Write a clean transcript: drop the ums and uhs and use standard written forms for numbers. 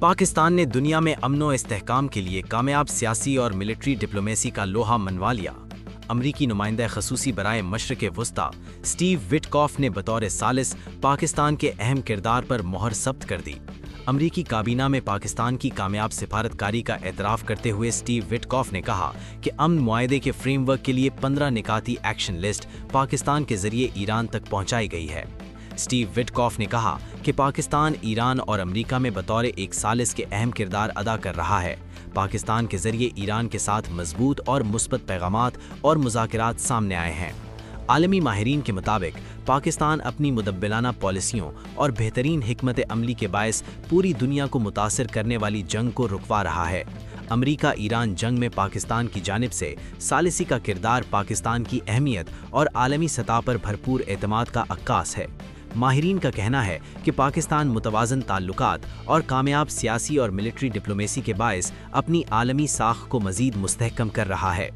پاکستان نے دنیا میں امن و استحکام کے لیے کامیاب سیاسی اور ملٹری ڈپلومیسی کا لوہا منوا لیا۔ امریکی نمائندہ خصوصی برائے مشرق وسطی اسٹیو وٹکاف نے بطور ثالث پاکستان کے اہم کردار پر مہر ثبت کر دی۔ امریکی کابینہ میں پاکستان کی کامیاب سفارتکاری کا اعتراف کرتے ہوئے اسٹیو وٹکاف نے کہا کہ امن معاہدے کے فریم ورک کے لیے 15 نکاتی ایکشن لسٹ پاکستان کے ذریعے ایران تک پہنچائی گئی ہے۔ اسٹیو وٹکاف نے کہا کہ پاکستان ایران اور امریکہ میں بطور ایک ثالث کے اہم کردار ادا کر رہا ہے۔ پاکستان کے ذریعے ایران کے ساتھ مضبوط اور مثبت پیغامات اور مذاکرات سامنے آئے ہیں۔ عالمی ماہرین کے مطابق پاکستان اپنی مدبرانہ پالیسیوں اور بہترین حکمت عملی کے باعث پوری دنیا کو متاثر کرنے والی جنگ کو رکوا رہا ہے۔ امریکہ ایران جنگ میں پاکستان کی جانب سے ثالثی کا کردار پاکستان کی اہمیت اور عالمی سطح پر بھرپور اعتماد کا عکاس ہے۔ ماہرین کا کہنا ہے کہ پاکستان متوازن تعلقات اور کامیاب سیاسی اور ملٹری ڈپلومیسی کے باعث اپنی عالمی ساکھ کو مزید مستحکم کر رہا ہے۔